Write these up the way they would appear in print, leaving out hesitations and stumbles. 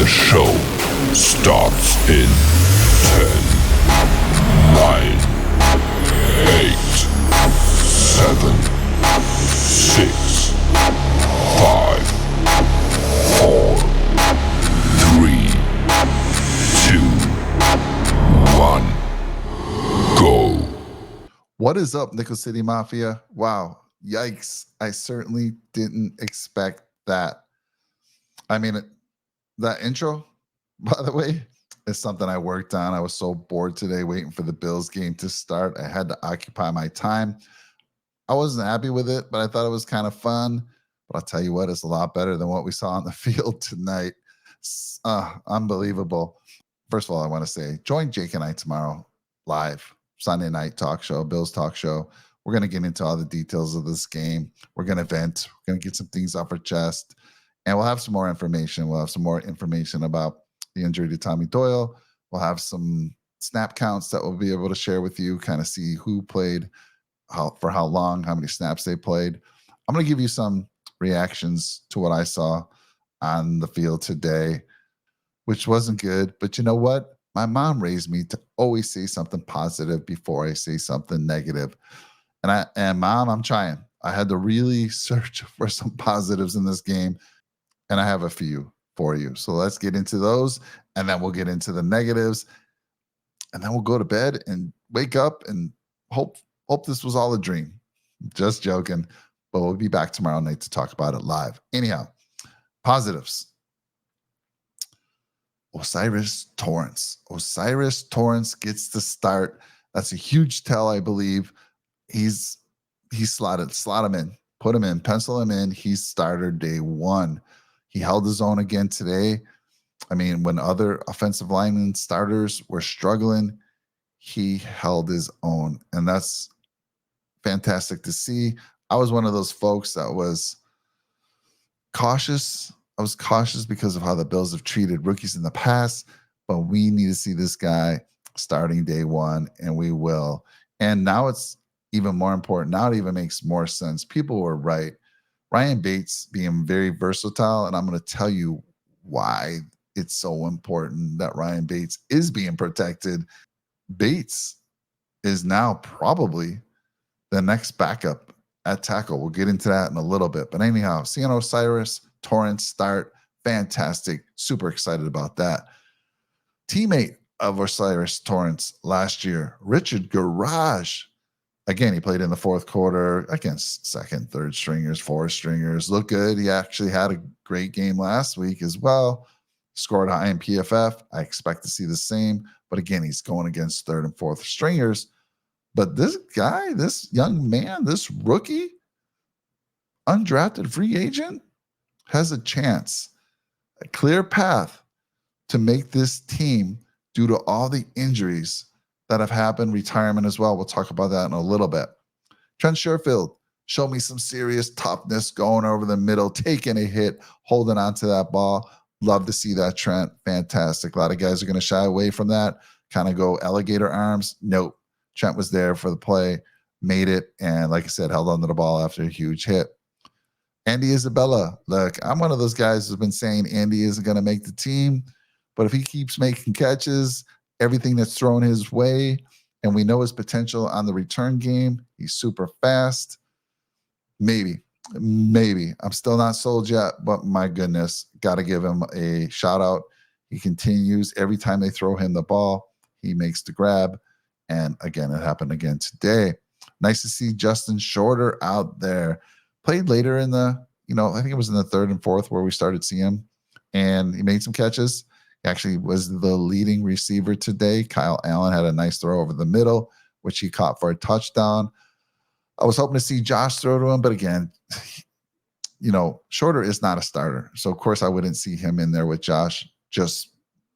show starts in 10, 9, 8, 7, 6, 5, 4, 3, 2, 1, go. What is up, Nickel City Mafia? Wow, yikes. I certainly didn't expect that. I mean, that intro, by the way, is something I worked on. I was so bored today waiting for the Bills game to start. I had to occupy my time. I wasn't happy with it, but I thought it was kind of fun. But I'll tell you what, it's a lot better than what we saw on the field tonight. Unbelievable. First of all, I want to say, join Jake and I tomorrow live, Sunday night talk show, Bills talk show. We're going to get into all the details of this game. We're going to vent. We're going to get some things off our chest. And we'll have some more information. We'll have some more information about the injury to Tommy Doyle. We'll have some snap counts that we'll be able to share with you, kind of see who played, for how long, how many snaps they played. I'm going to give you some reactions to what I saw on the field today, which wasn't good. But you know what? My mom raised me to always say something positive before I say something negative. And Mom, I'm trying. I had to really search for some positives in this game, and I have a few for you. So let's get into those, and then we'll get into the negatives, and then we'll go to bed and wake up and hope this was all a dream. Just joking, but we'll be back tomorrow night to talk about it live. Anyhow, positives. O'Cyrus Torrence. O'Cyrus Torrence gets the start. That's a huge tell, I believe. He's slot him in, put him in, pencil him in. He's starter day one. He held his own again today. I mean, when other offensive linemen starters were struggling, he held his own, and that's fantastic to see. I was one of those folks that was cautious. I was cautious because of how the Bills have treated rookies in the past, but we need to see this guy starting day one, and we will. And now it's even more important. Now it even makes more sense. People were right. Ryan Bates being very versatile, and I'm going to tell you why it's so important that Ryan Bates is being protected. Bates is now probably the next backup at tackle. We'll get into that in a little bit. But anyhow, seeing O'Cyrus Torrence start, fantastic. Super excited about that. Teammate of O'Cyrus Torrence last year, Richard Garage. Again, he played in the fourth quarter against second, third stringers, fourth stringers. Looked good. He actually had a great game last week as well. Scored high in PFF. I expect to see the same. But again, he's going against third and fourth stringers. But this guy, this young man, this rookie, undrafted free agent, has a chance, a clear path to make this team due to all the injuries that have happened, retirement as well. We'll talk about that in a little bit. Trent Sherfield showed me some serious toughness going over the middle, taking a hit, holding on to that ball. Love to see that, Trent. Fantastic. A lot of guys are going to shy away from that, kind of go alligator arms. Nope. Trent was there for the play, made it, and like I said, held onto the ball after a huge hit. Andy Isabella. Look, I'm one of those guys who's been saying Andy isn't going to make the team, but if he keeps making catches, everything that's thrown his way, and we know his potential on the return game, he's super fast. Maybe. I'm still not sold yet, but my goodness, got to give him a shout out. He continues every time they throw him the ball, he makes the grab. And again, it happened again today. Nice to see Justin Shorter out there. Played later in the, I think it was in the third and fourth where we started seeing him, and he made some catches. He actually was the leading receiver today. Kyle Allen had a nice throw over the middle, which he caught for a touchdown. I was hoping to see Josh throw to him, but again, Shorter is not a starter. So, of course, I wouldn't see him in there with Josh. Just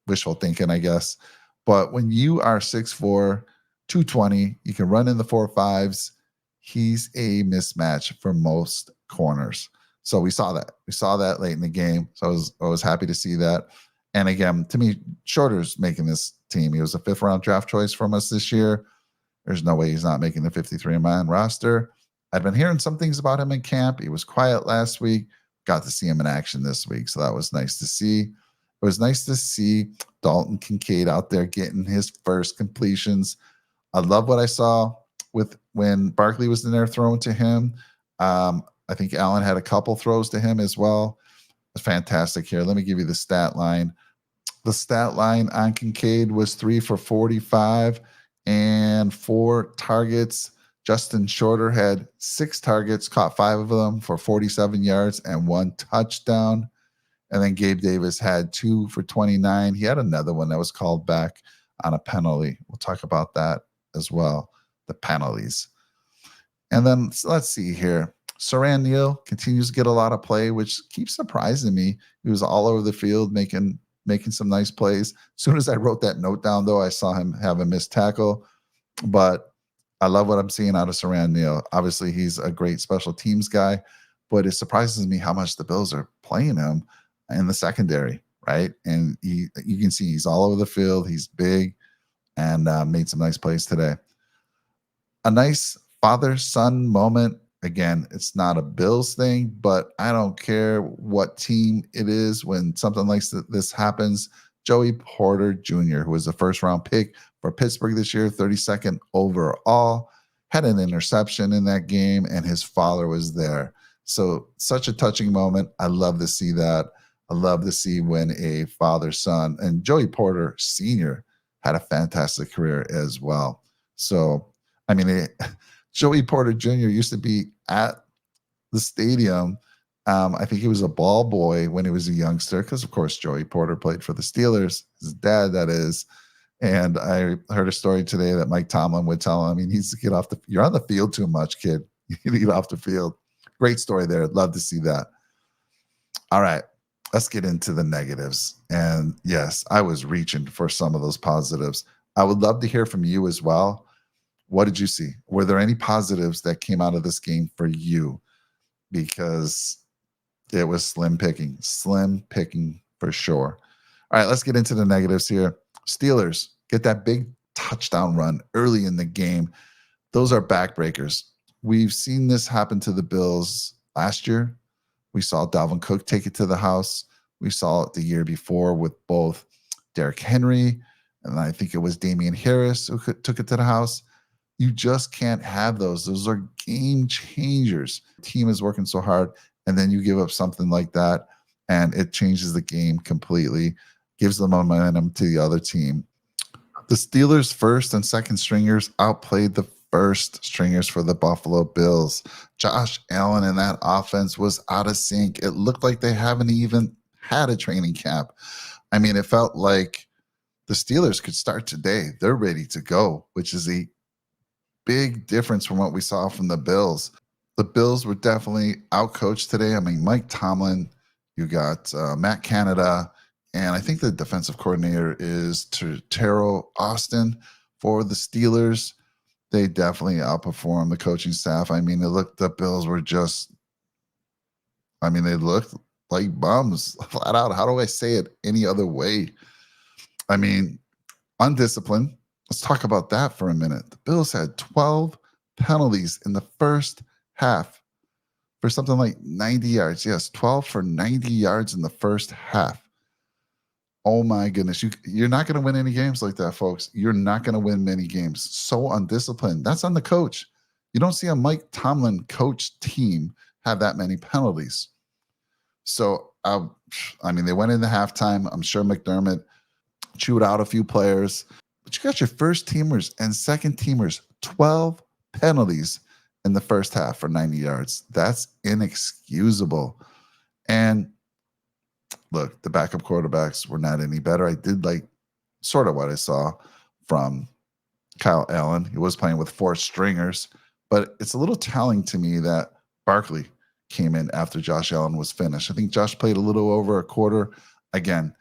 wishful thinking, I guess. But when you are 6'4", 220, you can run in the 4.5s. He's a mismatch for most corners. So we saw that. We saw that late in the game. So I was happy to see that. And again, to me, Shorter's making this team. He was a 5th-round draft choice from us this year. There's no way he's not making the 53-man roster. I've been hearing some things about him in camp. He was quiet last week. Got to see him in action this week, so that was nice to see. It was nice to see Dalton Kincaid out there getting his first completions. I love what I saw with when Barkley was in there throwing to him. I think Allen had a couple throws to him as well. It's fantastic here. Let me give you the stat line. The stat line on Kincaid was 3 for 45 and 4 targets. Justin Shorter had 6 targets, caught 5 of them for 47 yards and 1 touchdown. And then Gabe Davis had 2 for 29. He had another one that was called back on a penalty. We'll talk about that as well, the penalties. And then let's see here. Saran Neal continues to get a lot of play, which keeps surprising me. He was all over the field making some nice plays. As soon as I wrote that note down, though, I saw him have a missed tackle. But I love what I'm seeing out of Saran Neal. Obviously, he's a great special teams guy, but it surprises me how much the Bills are playing him in the secondary, right? And you can see he's all over the field. He's big and made some nice plays today. A nice father-son moment. Again, it's not a Bills thing, but I don't care what team it is when something like this happens. Joey Porter Jr., who was a first-round pick for Pittsburgh this year, 32nd overall, had an interception in that game, and his father was there. So such a touching moment. I love to see that. I love to see when a father-son, and Joey Porter Sr. had a fantastic career as well. So, I mean, Joey Porter Jr. used to be at the stadium. I think he was a ball boy when he was a youngster because, of course, Joey Porter played for the Steelers, his dad, that is. And I heard a story today that Mike Tomlin would tell him, he needs to get off you're on the field too much, kid. You need to get off the field. Great story there. Love to see that. All right, let's get into the negatives. And yes, I was reaching for some of those positives. I would love to hear from you as well. What did you see? Were there any positives that came out of this game for you? Because it was slim picking for sure. All right, let's get into the negatives here. Steelers get that big touchdown run early in the game. Those are backbreakers. We've seen this happen to the Bills last year. We saw Dalvin Cook take it to the house. We saw it the year before with both Derrick Henry, and I think it was Damian Harris who took it to the house. You just can't have those. Those are game changers. The team is working so hard, and then you give up something like that, and it changes the game completely, gives the momentum to the other team. The Steelers' first and second stringers outplayed the first stringers for the Buffalo Bills. Josh Allen and that offense was out of sync. It looked like they haven't even had a training camp. I mean, it felt like the Steelers could start today. They're ready to go, which is a big difference from what we saw from the Bills. The Bills were definitely outcoached today. I mean, Mike Tomlin, you got Matt Canada, and I think the defensive coordinator is Teron Austin for the Steelers. They definitely outperformed the coaching staff. I mean, the Bills were just, I mean, they looked like bums flat out. How do I say it any other way? I mean, undisciplined. Let's talk about that for a minute. The Bills had 12 penalties in the first half for something like 90 yards. Yes, 12 for 90 yards in the first half. Oh my goodness. You're not going to win any games like that, folks. You're not going to win many games. So undisciplined. That's on the coach. You don't see a Mike Tomlin coach team have that many penalties. So, I mean, they went into halftime. I'm sure McDermott chewed out a few players. But you got your first teamers and second teamers, 12 penalties in the first half for 90 yards. That's inexcusable. And look, the backup quarterbacks were not any better. I did like sort of what I saw from Kyle Allen. He was playing with 4 stringers, but it's a little telling to me that Barkley came in after Josh Allen was finished. I think Josh played a little over a quarter. Again,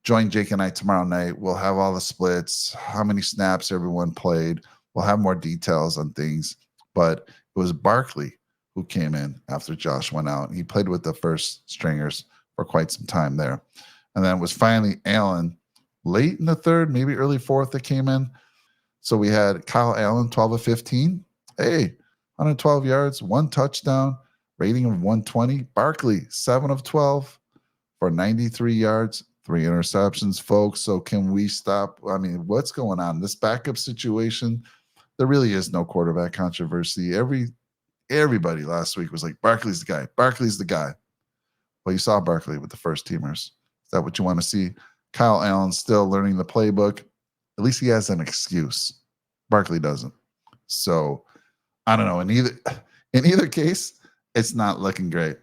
join Jake and I tomorrow night. We'll have all the splits, how many snaps everyone played. We'll have more details on things. But it was Barkley who came in after Josh went out. He played with the first stringers for quite some time there. And then it was finally Allen late in the third, maybe early fourth that came in. So we had Kyle Allen, 12 of 15. Hey, 112 yards, 1 touchdown, rating of 120. Barkley, 7 of 12 for 93 yards, 3 interceptions, folks. So can we stop? I mean, what's going on? This backup situation, there really is no quarterback controversy. Everybody last week was like, Barkley's the guy. Barkley's the guy. Well, you saw Barkley with the first teamers. Is that what you want to see? Kyle Allen's still learning the playbook. At least he has an excuse. Barkley doesn't. So I don't know. In either case, it's not looking great.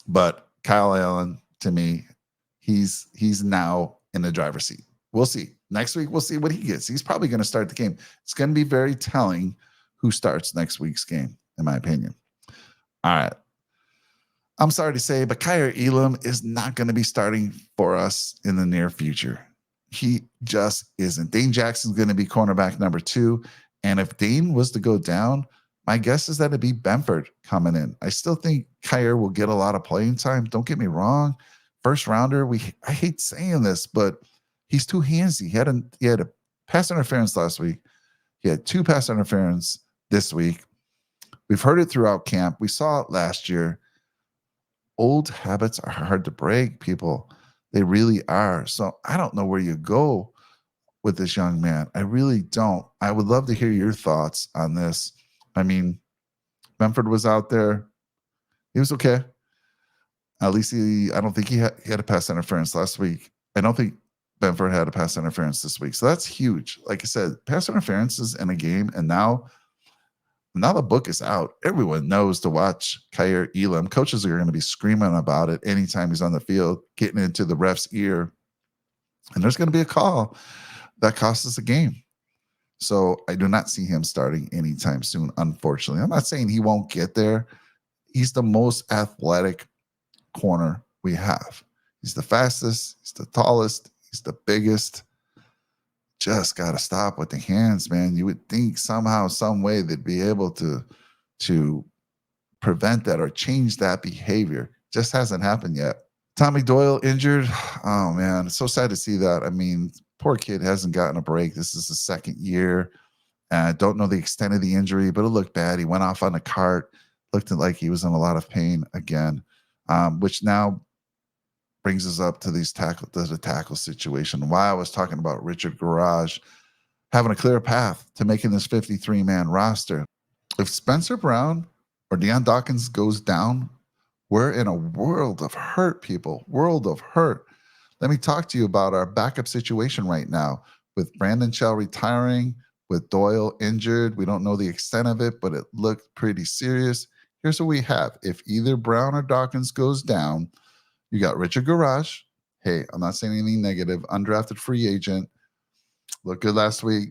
But Kyle Allen, to me, he's now in the driver's seat. We'll see. Next week, we'll see what he gets. He's probably going to start the game. It's going to be very telling who starts next week's game, in my opinion. All right. I'm sorry to say, but Kyer Elam is not going to be starting for us in the near future. He just isn't. Dane Jackson's going to be cornerback number 2. And if Dane was to go down, my guess is that it'd be Benford coming in. I still think Kyer will get a lot of playing time. Don't get me wrong. First rounder, I hate saying this, but he's too handsy. He had a pass interference last week. He had 2 pass interference this week. We've heard it throughout camp. We saw it last year. Old habits are hard to break, people. They really are. So I don't know where you go with this young man. I really don't. I would love to hear your thoughts on this. I mean, Benford was out there. He was okay. At least I don't think he had a pass interference last week. I don't think Benford had a pass interference this week. So that's huge. Like I said, pass interferences in a game, and now the book is out. Everyone knows to watch Kyer Elam. Coaches are going to be screaming about it anytime he's on the field, getting into the ref's ear. And there's going to be a call that costs us a game. So I do not see him starting anytime soon, unfortunately. I'm not saying he won't get there. He's the most athletic corner we have. He's the fastest. He's the tallest. He's the biggest. Just got to stop with the hands, man. You would think somehow, some way they'd be able to prevent that or change that behavior. Just hasn't happened yet. Tommy Doyle injured. Oh, man. It's so sad to see that. I mean, poor kid hasn't gotten a break. This is the second year. I don't know the extent of the injury, but it looked bad. He went off on a cart. Looked like he was in a lot of pain again, which now brings us up to the tackle situation. Why I was talking about Richard Garage having a clear path to making this 53-man roster. If Spencer Brown or Deion Dawkins goes down, we're in a world of hurt, people. World of hurt. Let me talk to you about our backup situation right now with Brandon Shell retiring, with Doyle injured. We don't know the extent of it, but it looked pretty serious. Here's what we have. If either Brown or Dawkins goes down, you got Richard Garage. Hey, I'm not saying anything negative. Undrafted free agent. Looked good last week.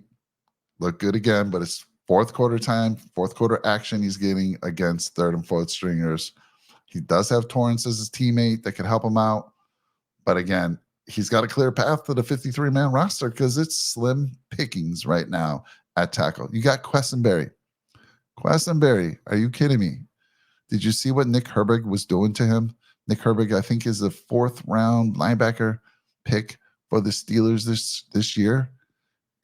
Looked good again, but it's fourth quarter time, fourth quarter action he's getting against third and fourth stringers. He does have Torrance as his teammate that could help him out. But again, he's got a clear path to the 53-man roster because it's slim pickings right now at tackle. You got Quessenberry. Quessenberry, are you kidding me? Did you see what Nick Herbig was doing to him? Nick Herbig, I think, is the 4th-round linebacker pick for the Steelers this year.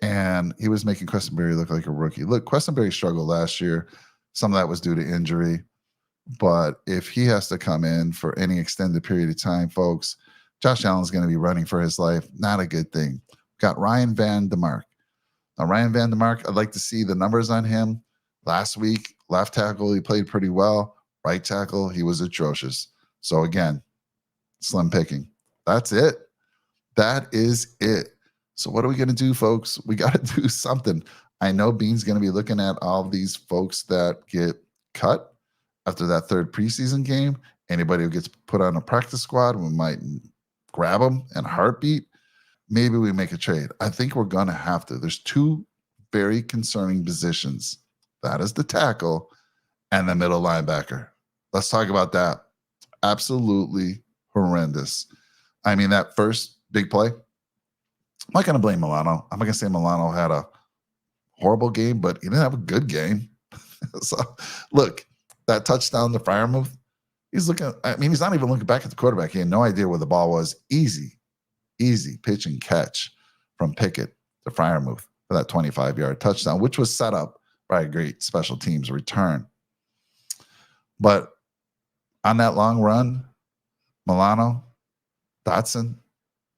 And he was making Quessenberry look like a rookie. Look, Quessenberry struggled last year. Some of that was due to injury. But if he has to come in for any extended period of time, folks, Josh Allen's going to be running for his life. Not a good thing. Got Ryan Van DeMark. Now, Ryan Van DeMark, I'd like to see the numbers on him. Last week, left tackle, he played pretty well. Right tackle, he was atrocious. So again, slim picking. That's it. That is it. So what are we going to do, folks? We got to do something. I know Bean's going to be looking at all these folks that get cut after that third preseason game. Anybody who gets put on a practice squad, we might grab them in a heartbeat. Maybe we make a trade. I think we're going to have to. There's 2 very concerning positions. That is the tackle and the middle linebacker. Let's talk about that. Absolutely horrendous. I mean, that first big play, I'm not going to blame Milano. I'm not going to say Milano had a horrible game, but he didn't have a good game. So, look, that touchdown to Freiermuth, he's not even looking back at the quarterback. He had no idea where the ball was. Easy pitch and catch from Pickett to Freiermuth for that 25-yard touchdown, which was set up by a great special teams return. But on that long run, Milano, Dotson,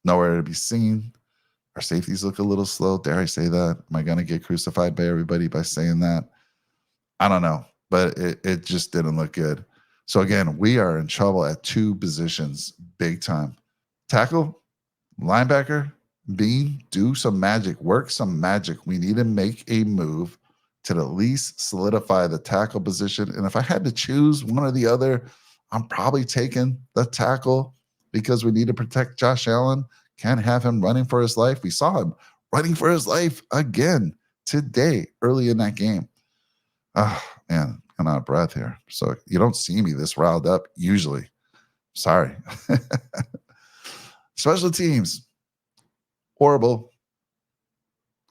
nowhere to be seen. Our safeties look a little slow. Dare I say that? Am I going to get crucified by everybody by saying that? I don't know, but it just didn't look good. So again, we are in trouble at two positions, big time. Tackle, linebacker, Bean, do some magic, work some magic. We need to make a move to at least solidify the tackle position. And if I had to choose one or the other, I'm probably taking the tackle because we need to protect Josh Allen. Can't have him running for his life. We saw him running for his life again today, early in that game. Oh, man, I'm out of breath here. So you don't see me this riled up usually. Sorry. Special teams, horrible.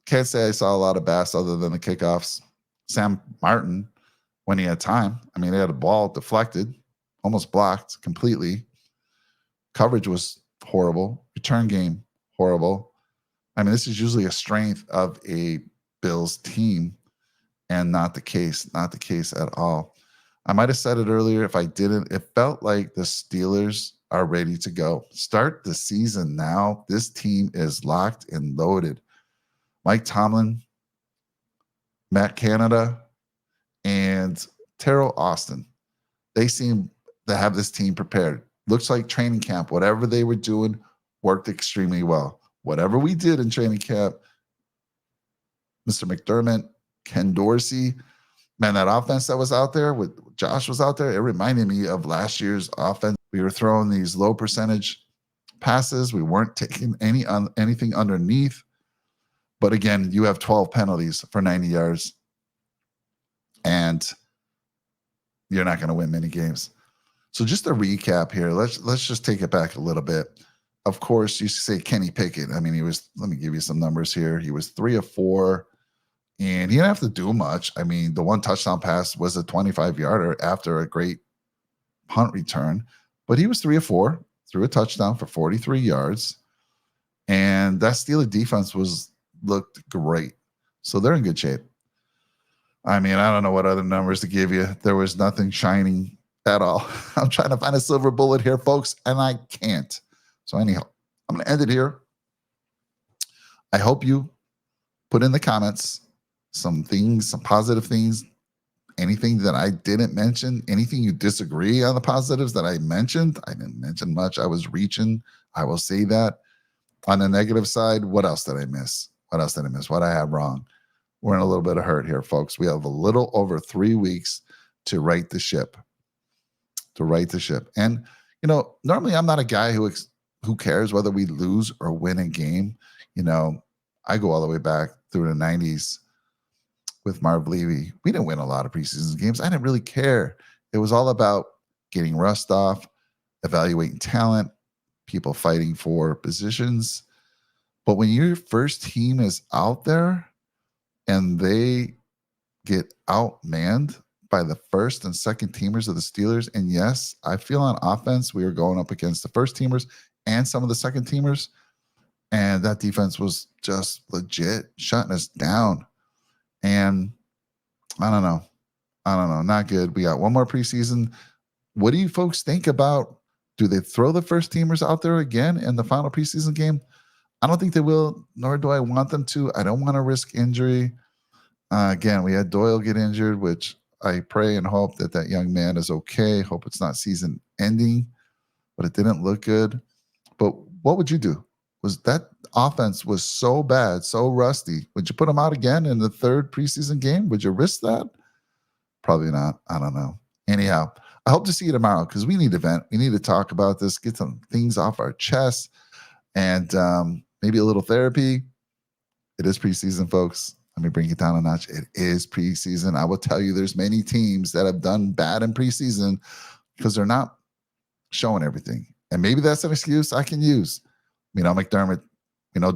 Can't say I saw a lot of Bass other than the kickoffs. Sam Martin, when he had time, I mean, he had a ball deflected, almost blocked completely. Coverage was horrible. Return game, horrible. I mean, this is usually a strength of a Bills team and not the case at all. I might have said it earlier. If I didn't, it felt like the Steelers are ready to go. Start the season now. This team is locked and loaded. Mike Tomlin, Matt Canada, and Terrell Austin. They seem to have this team prepared. Looks like training camp, whatever they were doing, worked extremely well. Whatever we did in training camp, Mr. McDermott, Ken Dorsey, man, that offense that was out there with Josh was out there, it reminded me of last year's offense. We were throwing these low percentage passes. We weren't taking anything underneath. But again, you have 12 penalties for 90 yards, and you're not going to win many games. So just a recap here. Let's just take it back a little bit. Of course, you say Kenny Pickett. I mean, let me give you some numbers here. He was 3 of 4, and he didn't have to do much. I mean, the one touchdown pass was a 25-yarder after a great punt return, but he was 3 of 4, threw a touchdown for 43 yards, and that Steelers defense looked great. So they're in good shape. I mean, I don't know what other numbers to give you. There was nothing shining at all. I'm trying to find a silver bullet here, folks, and I can't. So anyhow, I'm going to end it here. I hope you put in the comments some things, some positive things, anything that I didn't mention, anything you disagree on the positives that I mentioned. I didn't mention much. I was reaching. I will say that. On the negative side, what else did I miss? What I have wrong? We're in a little bit of hurt here, folks. We have a little over 3 weeks to right the ship. And, normally I'm not a guy who cares whether we lose or win a game. I go all the way back through the 90s with Marv Levy. We didn't win a lot of preseason games. I didn't really care. It was all about getting rust off, evaluating talent, people fighting for positions. But when your first team is out there and they get outmanned by the first and second teamers of the Steelers, and yes, I feel on offense we were going up against the first teamers and some of the second teamers, and that defense was just legit shutting us down. And I don't know, not good. We got one more preseason. What do you folks think about? Do they throw the first teamers out there again in the final preseason game? I don't think they will, nor do I want them to. I don't want to risk injury. Again, we had Doyle get injured, which I pray and hope that young man is okay. Hope it's not season ending, but it didn't look good. But what would you do? Was that offense was so bad, so rusty? Would you put them out again in the third preseason game? Would you risk that? Probably not. I don't know. Anyhow, I hope to see you tomorrow because we need to vent. We need to talk about this, get some things off our chest, and maybe a little therapy. It is preseason, folks. Let me bring it down a notch. It is preseason. I will tell you there's many teams that have done bad in preseason because they're not showing everything. And maybe that's an excuse I can use. McDermott,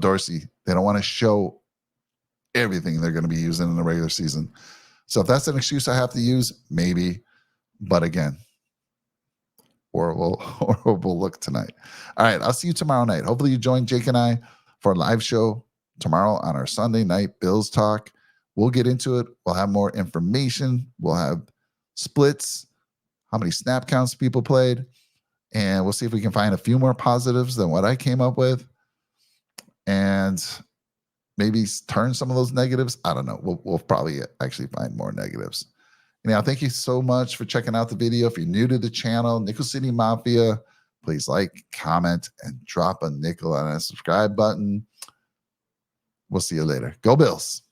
Dorsey, they don't want to show everything they're going to be using in the regular season. So if that's an excuse I have to use, maybe. But again, horrible look tonight. All right, I'll see you tomorrow night. Hopefully you join Jake and I for a live show tomorrow on our Sunday night Bills Talk. We'll get into it. We'll have more information. We'll have splits, how many snap counts people played, and we'll see if we can find a few more positives than what I came up with. and maybe turn some of those negatives. I don't know. We'll probably actually find more negatives. Anyhow, thank you so much for checking out the video. If you're new to the channel, Nickel City Mafia, please like, comment, and drop a nickel on that subscribe button. We'll see you later. Go Bills.